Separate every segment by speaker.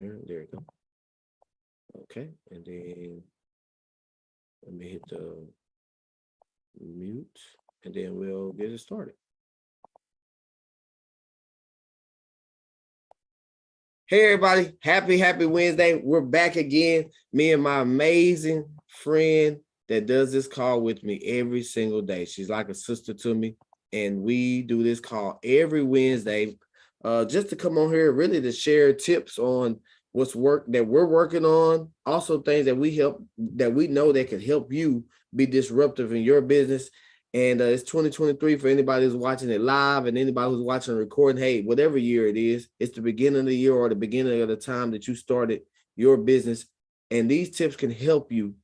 Speaker 1: There we go. Okay, and then let me hit the mute, and then we'll get it started. Hey everybody, happy Wednesday. We're back again. Me and my amazing friend that does this call with me every single day. She's like a sister to me, and we do this call every Wednesday just to come on here really to share tips on what's work that we're working on, also things that we know that can help you be disruptive in your business. And it's 2023 for anybody who's watching it live and anybody who's watching a recording. Hey, whatever year it is, it's the beginning of the year or the beginning of the time that you started your business. And these tips can help you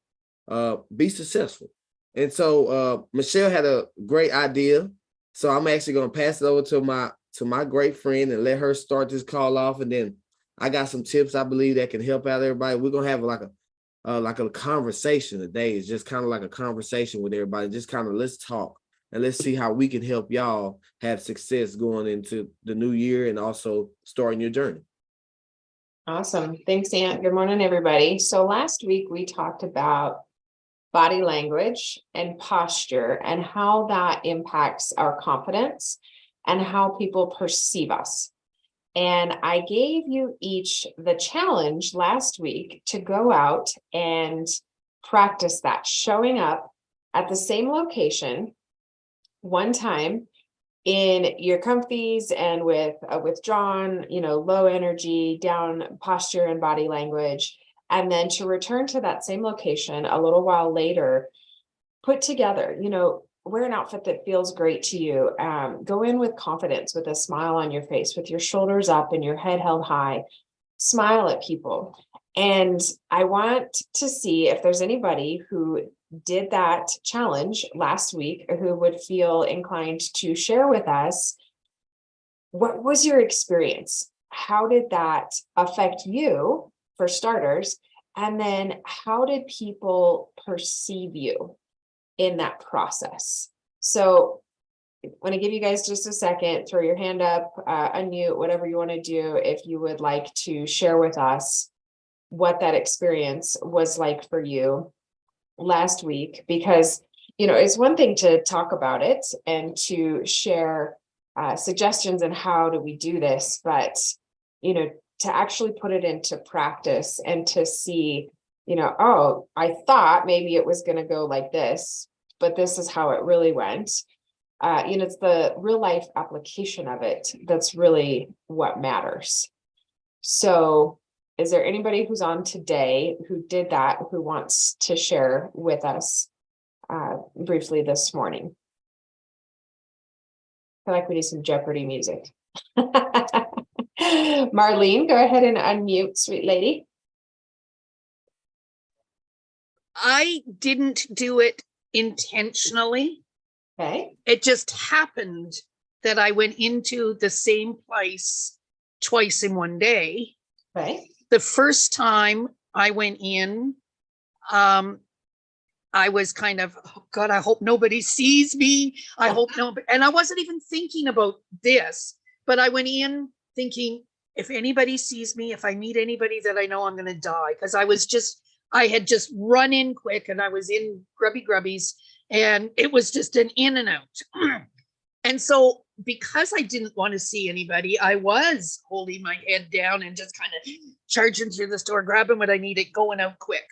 Speaker 1: be successful. And so Michelle had a great idea. So I'm actually going to pass it over to my great friend and let her start this call off. And then I got some tips I believe that can help out everybody. We're going to have like a conversation today. It's just kind of like a conversation with everybody. Just kind of let's talk and let's see how we can help y'all have success going into the new year and also starting your journey.
Speaker 2: Awesome. Thanks, Ant. Good morning, everybody. So last week we talked about body language and posture and how that impacts our confidence and how people perceive us. And I gave you each the challenge last week to go out and practice that, showing up at the same location one time in your comfies and with withdrawn, low energy, down posture and body language, and then to return to that same location a little while later, put together, wear an outfit that feels great to you. Go in with confidence, with a smile on your face, with your shoulders up and your head held high. Smile at people. And I want to see if there's anybody who did that challenge last week who would feel inclined to share with us. What was your experience? How did that affect you, for starters? And then how did people perceive you in that process? So I want to give you guys just a second, throw your hand up, unmute, whatever you want to do, if you would like to share with us what that experience was like for you last week, because, it's one thing to talk about it and to share suggestions and how do we do this, but, to actually put it into practice and to see, oh, I thought maybe it was going to go like this, but this is how it really went. It's the real life application of it that's really what matters. So is there anybody who's on today who did that, who wants to share with us briefly this morning? I feel like we need some Jeopardy music. Marlene, go ahead and unmute, sweet lady.
Speaker 3: I didn't do it intentionally.
Speaker 2: Okay.
Speaker 3: It just happened that I went into the same place twice in one day.
Speaker 2: Okay.
Speaker 3: The first time I went in, I was kind of, oh God, I hope nobody sees me. I hope nobody, and I wasn't even thinking about this, but I went in thinking, if anybody sees me, if I meet anybody that I know, I'm going to die. Because I had just run in quick and I was in grubbies and it was just an in and out. And so because I didn't want to see anybody, I was holding my head down and just kind of charging through the store, grabbing what I needed, going out quick.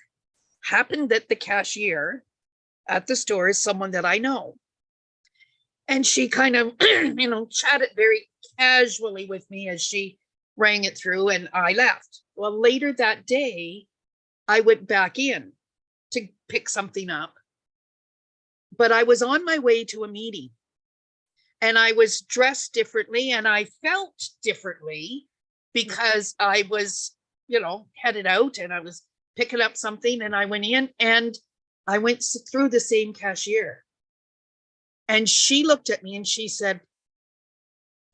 Speaker 3: Happened that the cashier at the store is someone that I know. And she kind of, chatted very casually with me as she rang it through and I left. Well, later that day, I went back in to pick something up. But I was on my way to a meeting and I was dressed differently and I felt differently because I was, headed out and I was picking up something and I went in and I went through the same cashier. And she looked at me and she said,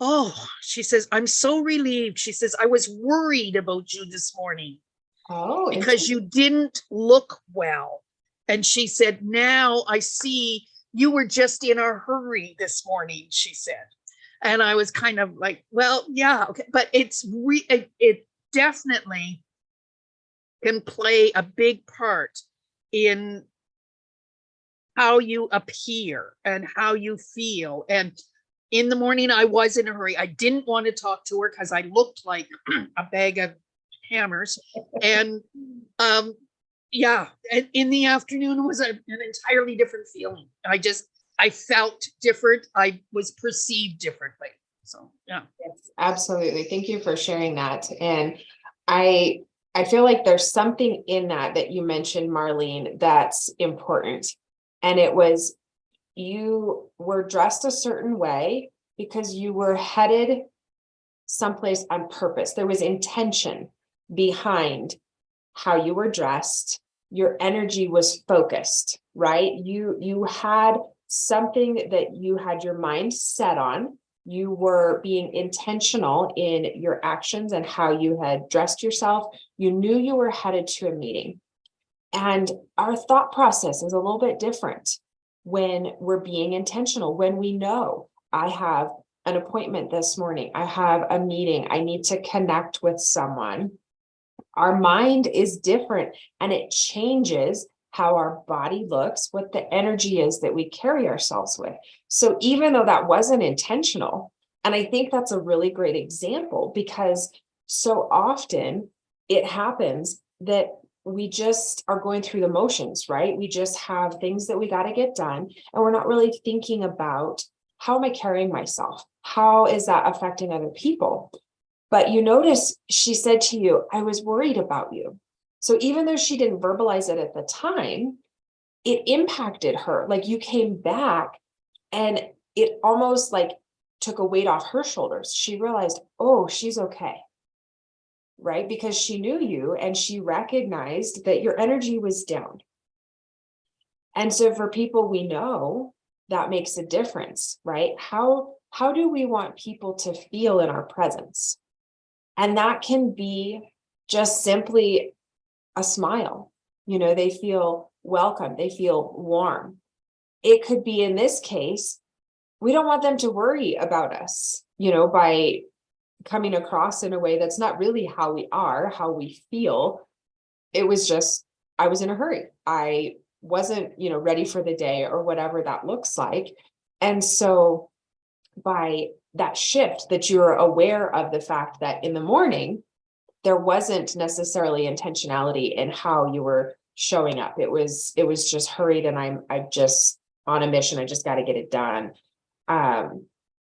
Speaker 3: oh, she says, I'm so relieved. She says, I was worried about you this morning.
Speaker 2: Oh,
Speaker 3: because you didn't look well. And she said, now I see you were just in a hurry this morning, she said. And I was kind of like, well, yeah, okay. But definitely can play a big part in how you appear and how you feel. And in the morning, I was in a hurry. I didn't want to talk to her because I looked like a bag of hammers. And yeah, and in the afternoon was an entirely different feeling. I felt different. I was perceived differently. So yeah.
Speaker 2: Yes, absolutely. Thank you for sharing that. And I feel like there's something in that you mentioned, Marlene, that's important. And it was, you were dressed a certain way because you were headed someplace on purpose. There was intention behind how you were dressed. Your energy was focused, right? You had something that you had your mind set on. You were being intentional in your actions and how you had dressed yourself. You knew you were headed to a meeting. And our thought process is a little bit different when we're being intentional, when we know I have an appointment this morning, I have a meeting, I need to connect with someone. Our mind is different and it changes how our body looks, what the energy is that we carry ourselves with. So even though that wasn't intentional, and I think that's a really great example because so often it happens that we just are going through the motions, right? We just have things that we got to get done, and we're not really thinking about how am I carrying myself? How is that affecting other people? But you notice she said to you, I was worried about you. So even though she didn't verbalize it at the time, it impacted her. Like you came back and it almost like took a weight off her shoulders. She realized, oh, she's okay. Right? Because she knew you and she recognized that your energy was down. And so for people we know, that makes a difference, right? How do we want people to feel in our presence? And that can be just simply a smile. You know, they feel welcome, they feel warm. It could be, in this case, we don't want them to worry about us, you know, by coming across in a way that's not really how we are, how we feel. It was just, I was in a hurry. I wasn't, you know, ready for the day or whatever that looks like. And so by that shift, that you're aware of the fact that in the morning, there wasn't necessarily intentionality in how you were showing up. It was just hurried and I'm just on a mission. I just got to get it done.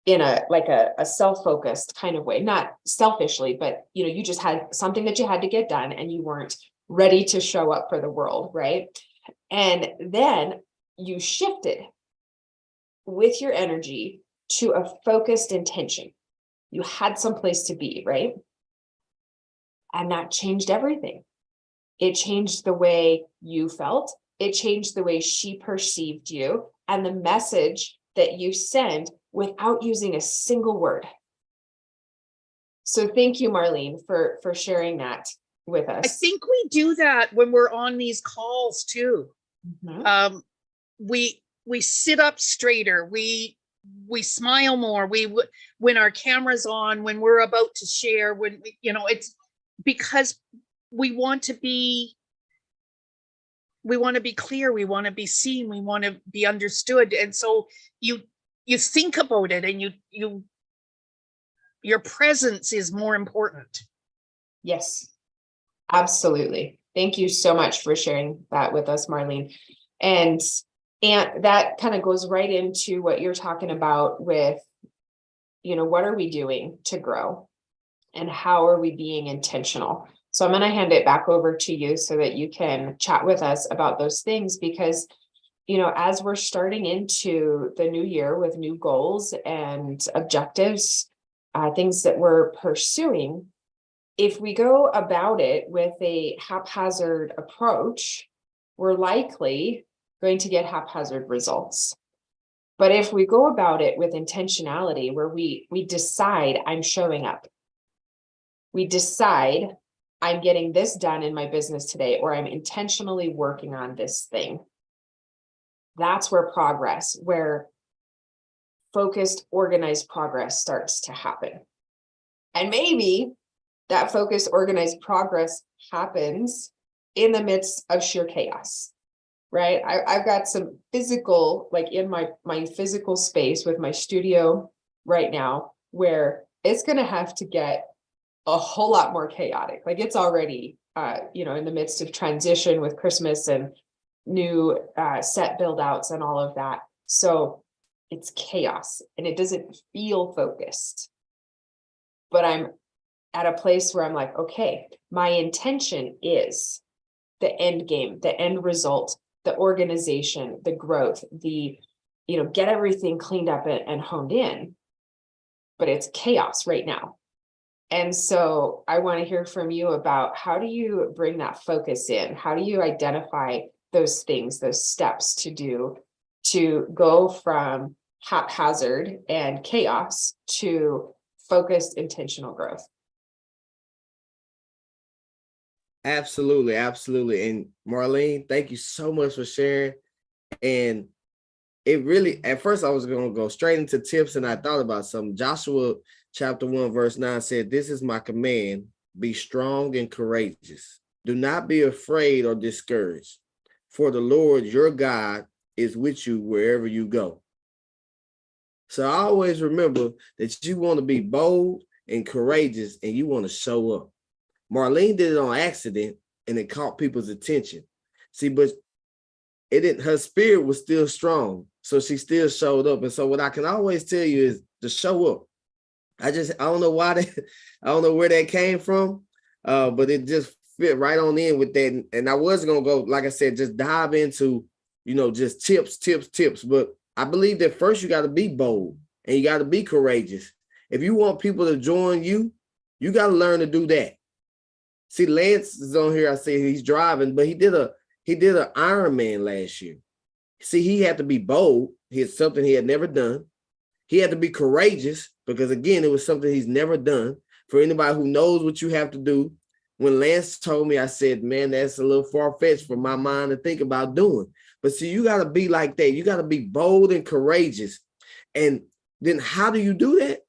Speaker 2: In a self-focused kind of way, not selfishly, but you know, you just had something that you had to get done and you weren't ready to show up for the world, right? And then you shifted with your energy to a focused intention. You had some place to be, right? And that changed everything. It changed the way you felt. It changed the way she perceived you and the message that you send without using a single word. So thank you, Marlene, for sharing that with us.
Speaker 3: I think we do that when we're on these calls too.
Speaker 2: Mm-hmm.
Speaker 3: We sit up straighter. We smile more. When our camera's on, when we're about to share, when we, you know, it's because we want to be clear, we want to be seen, we want to be understood. And so you think about it and your presence is more important.
Speaker 2: Yes, absolutely. Thank you so much for sharing that with us, Marlene. And that kind of goes right into what you're talking about with, you know, what are we doing to grow and how are we being intentional? So I'm going to hand it back over to you so that you can chat with us about those things, because, you know, as we're starting into the new year with new goals and objectives, things that we're pursuing, if we go about it with a haphazard approach, we're likely going to get haphazard results. But if we go about it with intentionality, where we decide I'm showing up, we decide I'm getting this done in my business today, or I'm intentionally working on this thing, that's where focused, organized progress starts to happen. And maybe that focus, organized progress happens in the midst of sheer chaos, right? I've got some physical, like in my physical space with my studio right now, where it's going to have to get a whole lot more chaotic. Like it's already, in the midst of transition with Christmas and new set build outs and all of that. So it's chaos and it doesn't feel focused. But I'm at a place where I'm like, okay, my intention is the end game, the end result, the organization, the growth, get everything cleaned up and honed in. But it's chaos right now. And so I want to hear from you about how do you bring that focus in? How do you identify those things, those steps to go from haphazard and chaos to focused, intentional growth?
Speaker 1: Absolutely, absolutely. And Marlene, thank you so much for sharing. And it really, at first I was going to go straight into tips, and I thought about something. Joshua chapter 1, verse 9 said, "This is my command, be strong and courageous. Do not be afraid or discouraged, for the Lord your God is with you wherever you go." So I always remember that you want to be bold and courageous, and you want to show up. Marlene did it on accident, and it caught people's attention. See, but it didn't, her spirit was still strong, so she still showed up. And so what I can always tell you is to show up. I don't know why I don't know where that came from, but it just fit right on in with that. And I was gonna go, like I said, just dive into, just tips. But I believe that first you got to be bold and you got to be courageous. If you want people to join you, you got to learn to do that. See, Lance is on here. I say he's driving, but he did an Ironman last year. See, he had to be bold. It's something he had never done. He had to be courageous because, again, it was something he's never done. For anybody who knows what you have to do, when Lance told me, I said, man, that's a little far-fetched for my mind to think about doing. But see, you got to be like that. You got to be bold and courageous. And then how do you do that?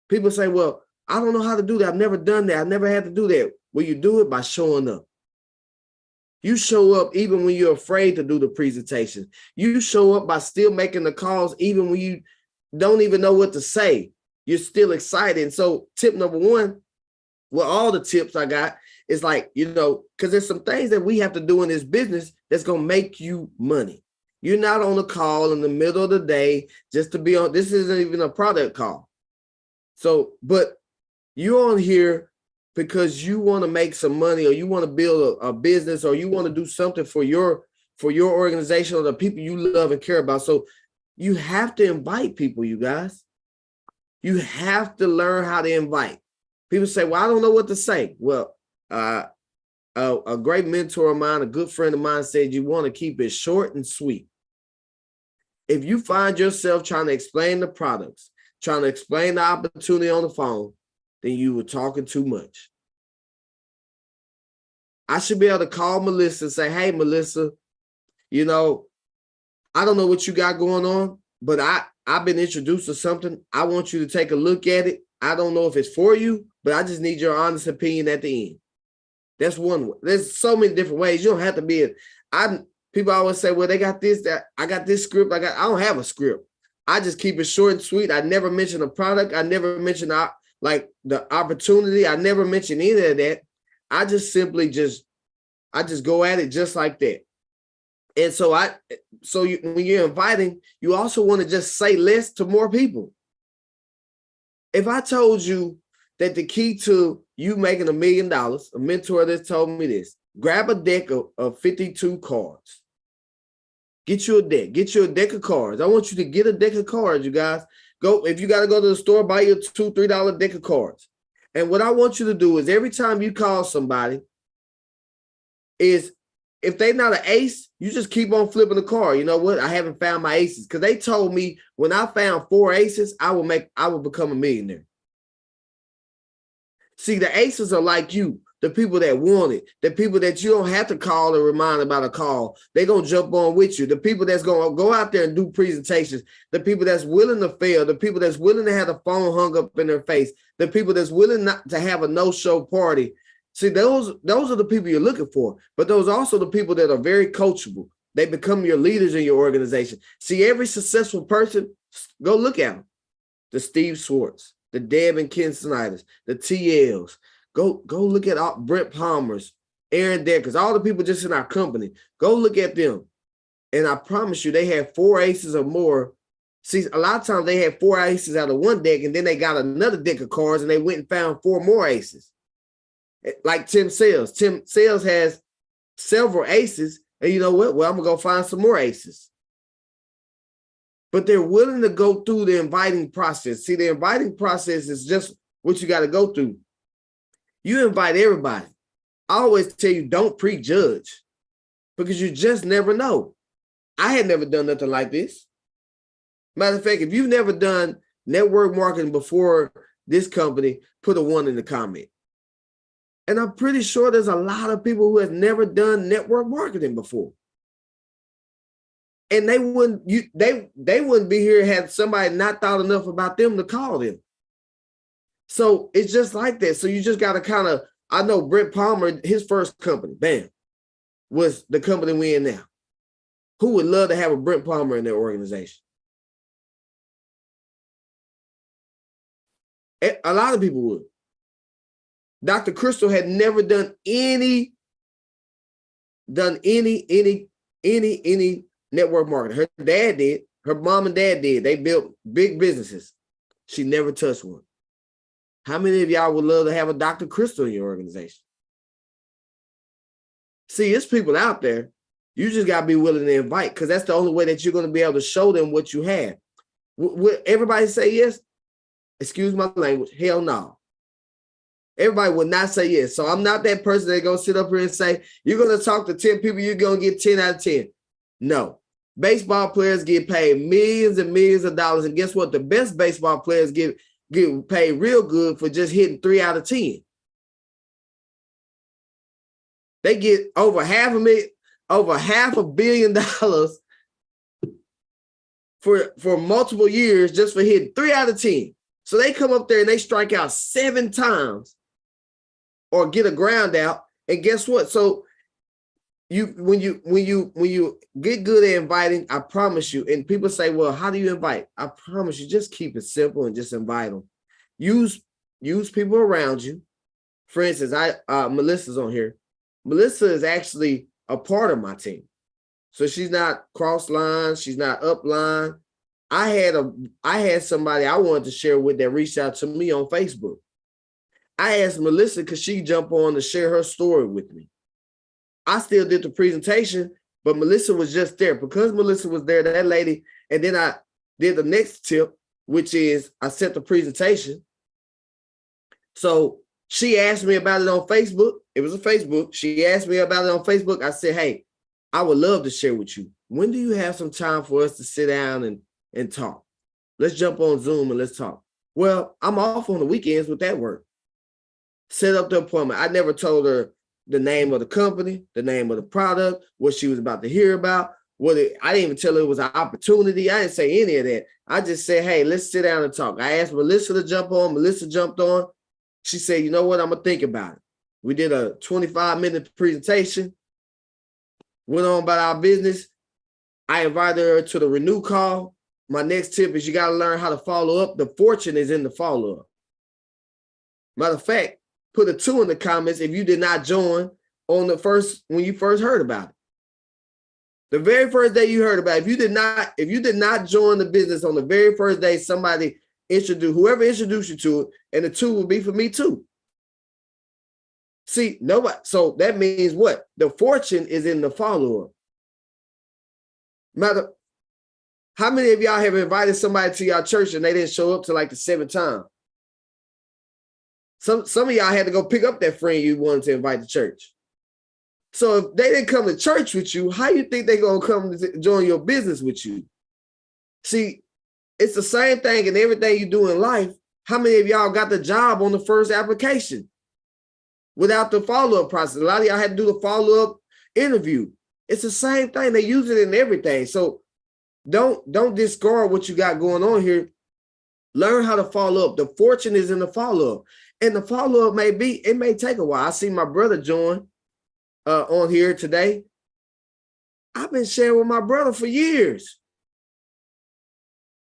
Speaker 1: People say, well, I don't know how to do that. I've never done that. I've never had to do that. Well, you do it by showing up. You show up even when you're afraid to do the presentation. You show up by still making the calls even when you don't even know what to say. You're still excited. And so tip number one, well, all the tips I got is like, because there's some things that we have to do in this business that's going to make you money. You're not on a call in the middle of the day just to be on. This isn't even a product call. So, but you're on here because you want to make some money, or you want to build a business, or you want to do something for your organization or the people you love and care about. So you have to invite people, you guys. You have to learn how to invite. People say, well, I don't know what to say. Well, a great mentor of mine, a good friend of mine said, you want to keep it short and sweet. If you find yourself trying to explain the products, trying to explain the opportunity on the phone, then you were talking too much. I should be able to call Melissa and say, hey, Melissa, I don't know what you got going on, but I've been introduced to something. I want you to take a look at it. I don't know if it's for you, but I just need your honest opinion at the end. That's one way. There's so many different ways. You don't have to be people always say, well, they got this, that I got this script. I don't have a script. I just keep it short and sweet. I never mention a product. I never mention the opportunity. I never mention any of that. I just simply I just go at it just like that. And so when you're inviting, you also want to just say less to more people. If I told you that the key to you making $1 million, a mentor that told me this, grab a deck of 52 cards. Get you a deck of cards. I want you to get a deck of cards, you guys. Go, if you got to go to the store, buy your $2, $3 deck of cards. And what I want you to do is every time you call somebody, is if they're not an ace, you just keep on flipping the card. You know what? I haven't found my aces, because they told me when I found 4 aces, I will become a millionaire. See, the aces are like you, the people that want it, the people that you don't have to call and remind about a call. They're going to jump on with you. The people that's going to go out there and do presentations, the people that's willing to fail, the people that's willing to have the phone hung up in their face. the people that's willing not to have a no-show party. See, those are the people you're looking for, but those are also the people that are very coachable. They become your leaders in your organization. See, every successful person, go look at them. The Steve Schwartz, the Deb and Ken Snyders, the TLs. Go look at all, Brent Palmer's, Aaron Deckers, all the people just in our company. Go look at them. And I promise you, they have 4 aces or more. See, a lot of times they had 4 aces out of one deck, and then they got another deck of cards, and they went and found 4 more aces. Like Tim Sales. Tim Sales has several aces, and you know what? Well, I'm going to go find some more aces. But they're willing to go through the inviting process. See, the inviting process is just what you got to go through. You invite everybody. I always tell you, don't prejudge, because you just never know. I had never done nothing like this. Matter of fact, if you've never done network marketing before this company, put a 1 in the comment. And I'm pretty sure there's a lot of people who have never done network marketing before. And they wouldn't be here had somebody not thought enough about them to call them. So it's just like that. So you just got to kind of, I know Brent Palmer, his first company, bam, was the company we're in now. Who would love to have a Brent Palmer in their organization? A lot of people would. Dr. Crystal had never done any network marketing. Her dad did. Her mom and dad did. They built big businesses. She never touched one. How many of y'all would love to have a Dr. Crystal in your organization? See, it's people out there. You just got to be willing to invite, because that's the only way that you're going to be able to show them what you have. Will everybody say yes? Excuse my language. Hell no. Everybody would not say yes. So I'm not that person that's going to sit up here and say, you're going to talk to 10 people, you're going to get 10 out of 10. No. Baseball players get paid millions and millions of dollars. And guess what? The best baseball players get paid real good for just hitting 3 out of 10. They get over $500 million for multiple years just for hitting 3 out of 10. So they come up there and they strike out 7 times or get a ground out. And guess what? So when you get good at inviting, I promise you, and people say, well, how do you invite? I promise you, just keep it simple and just invite them. Use people around you. For instance, Melissa's on here. Melissa is actually a part of my team. So she's not cross line, she's not up line. I had somebody I wanted to share with that reached out to me on Facebook. I asked Melissa, could she jump on to share her story with me? I still did the presentation, but Melissa was just there. Because Melissa was there, that lady, and then I did the next tip, which is I set the presentation. So she asked me about it on Facebook. It was a Facebook. She asked me about it on Facebook. I said, hey, I would love to share with you. When do you have some time for us to sit down and talk? Let's jump on Zoom and let's talk. Well, I'm off on the weekends with that work. Set up the appointment. I never told her the name of the company, the name of the product, what she was about to hear about. I didn't even tell her it was an opportunity. I didn't say any of that. I just said, hey, let's sit down and talk. I asked Melissa to jump on. Melissa jumped on. She said, you know what? I'm going to think about it. We did a 25-minute presentation, went on about our business. I invited her to the renew call. My next tip is you got to learn how to follow up. The fortune is in the follow-up. Matter of fact, put a 2 in the comments if you did not join on when you first heard about it. The very first day you heard about it, if you did not join the business on the very first day, whoever introduced you to it, and the 2 will be for me too. See, nobody. So that means what? The fortune is in the follow-up. How many of y'all have invited somebody to your church and they didn't show up to like the 7th time? Some of y'all had to go pick up that friend you wanted to invite to church. So if they didn't come to church with you, how you think they're going to come to join your business with you? See, it's the same thing in everything you do in life. How many of y'all got the job on the first application without the follow-up process? A lot of y'all had to do the follow-up interview. It's the same thing. They use it in everything. So don't discard what you got going on here. Learn how to follow up. The fortune is in the follow-up. And the follow-up it may take a while. I see my brother join on here today. I've been sharing with my brother for years.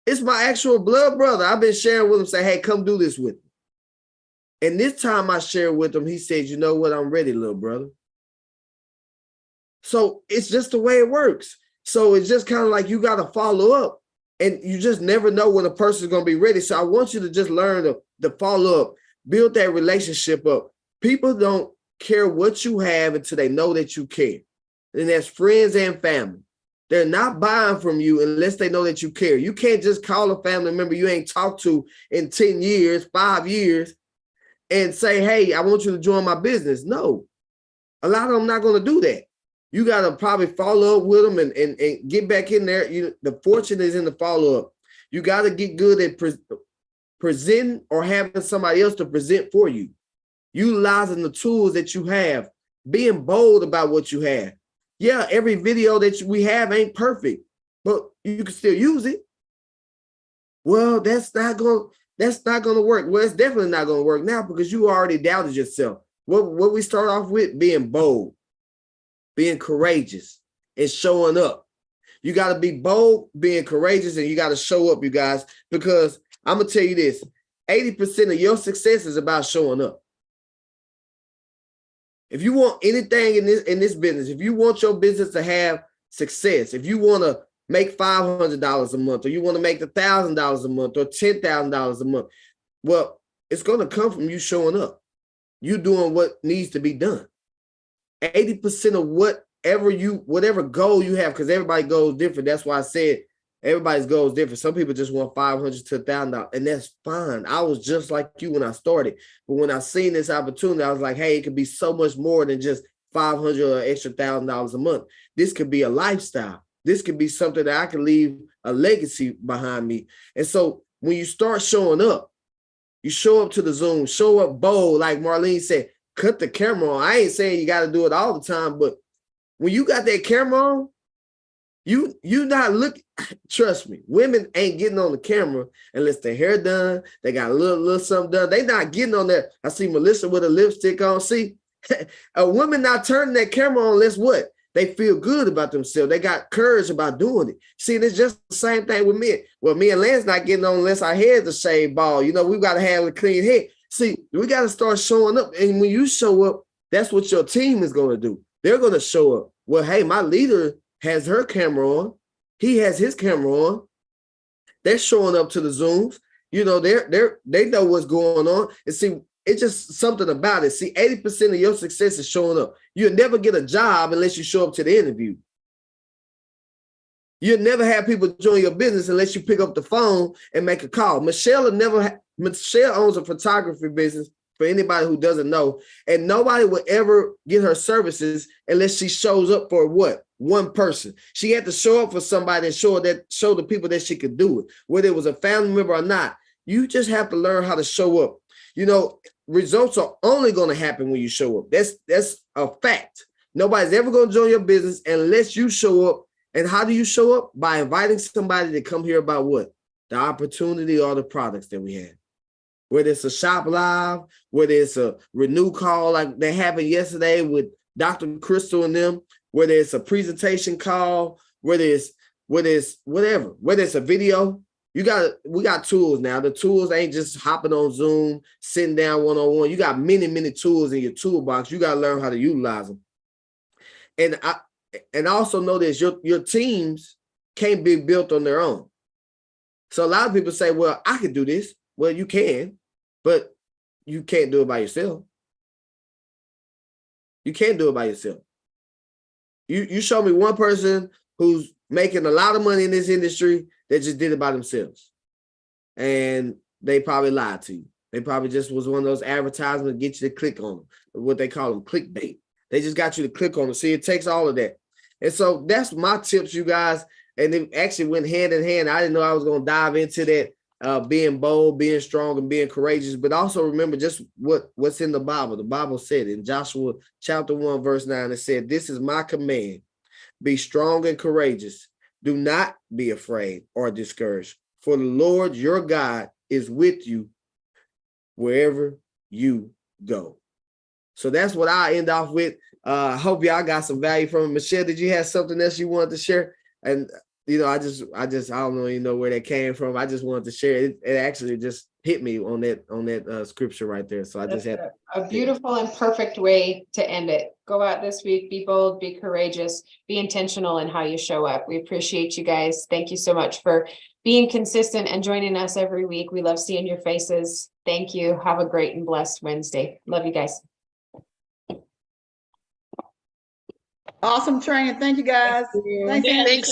Speaker 1: It's my actual blood brother. I've been sharing with him, say, hey, come do this with me. And this time I shared with him, he said, you know what? I'm ready, little brother. So it's just the way it works. So it's just kind of like you got to follow up, and you just never know when a person's going to be ready. So I want you to just learn the follow up, build that relationship up. People don't care what you have until they know that you care. And that's friends and family. They're not buying from you unless they know that you care. You can't just call a family member you ain't talked to in 10 years, 5 years, and say, hey, I want you to join my business. No, a lot of them not going to do that. You got to probably follow up with them and get back in there. The fortune is in the follow up. You got to get good at presenting or having somebody else to present for you. Utilizing the tools that you have, being bold about what you have. Yeah, every video that we have ain't perfect, but you can still use it. Well, that's not going to work. Well, it's definitely not going to work now because you already doubted yourself. What we start off with, being bold, being courageous, and showing up. You got to be bold, being courageous, and you got to show up, you guys, because I'm going to tell you this, 80% of your success is about showing up. If you want anything in this business, if you want your business to have success, if you want to make $500 a month, or you want to make $1,000 a month, or $10,000 a month, well, it's going to come from you showing up. You doing what needs to be done. 80% of whatever goal you have, because everybody goes different. That's why I said everybody's goal is different. Some people just want $500 to $1,000, and that's fine. I was just like you when I started, but when I seen this opportunity, I was like, hey, it could be so much more than just $500 or extra $1,000 a month. This could be a lifestyle. This could be something that I can leave a legacy behind me. And so when you start showing up, you show up to the Zoom, show up bold, like Marlene said, cut the camera on. I ain't saying you got to do it all the time, but when you got that camera on, you not looking. Trust me, women ain't getting on the camera unless their hair done, they got a little something done. They not getting on there. I see Melissa with a lipstick on. See, a woman not turning that camera on unless what? They feel good about themselves. They got courage about doing it. See, it's just the same thing with men. Well, me and Lance not getting on unless our hair's a shaved bald. You know, we got to have a clean head. See, we got to start showing up. And when you show up, that's what your team is going to do. They're going to show up. Well, hey, my leader has her camera on. He has his camera on. They're showing up to the Zooms. You know, they know what's going on. And see, it's just something about it. See, 80% of your success is showing up. You'll never get a job unless you show up to the interview. You'll never have people join your business unless you pick up the phone and make a call. Michelle owns a photography business, for anybody who doesn't know, and nobody will ever get her services unless she shows up for what? One person. She had to show up for somebody and show the people that she could do it, whether it was a family member or not. You just have to learn how to show up. You know, results are only going to happen when you show up. That's a fact. Nobody's ever going to join your business unless you show up. And how do you show up? By inviting somebody to come hear about what? The opportunity or the products that we have. Whether it's a shop live, whether it's a renew call like they happened yesterday with Dr. Crystal and them, whether it's a presentation call, whether it's whatever, whether it's a video, we got tools now. The tools ain't just hopping on Zoom, sitting down one-on-one. You got many, many tools in your toolbox. You got to learn how to utilize them. And I also know this, your teams can't be built on their own. So a lot of people say, well, I can do this. Well, you can, but you can't do it by yourself. You can't do it by yourself. You show me one person who's making a lot of money in this industry that just did it by themselves. And they probably lied to you. They probably just was one of those advertisements to get you to click on them, what they call them, clickbait. They just got you to click on them. See, it takes all of that. And so that's my tips, you guys. And it actually went hand in hand. I didn't know I was going to dive into that, being bold, being strong, and being courageous. But also remember just what's in the Bible. The Bible said in Joshua chapter 1, verse 9, it said, "This is my command. Be strong and courageous. Do not be afraid or discouraged. For the Lord your God is with you wherever you go. So that's what I end off with. I hope y'all got some value from it. Michelle, did you have something else you wanted to share? And I don't even know where that came from. I just wanted to share it. It actually just hit me on that scripture right there. So I just had
Speaker 2: a beautiful and perfect way to end it. Go out this week, be bold, be courageous, be intentional in how you show up. We appreciate you guys. Thank you so much for being consistent and joining us every week. We love seeing your faces. Thank you. Have a great and blessed Wednesday. Love you guys.
Speaker 4: Awesome training. Thank you, guys.
Speaker 2: Thank you.
Speaker 4: Thanks, Ann.
Speaker 3: Thanks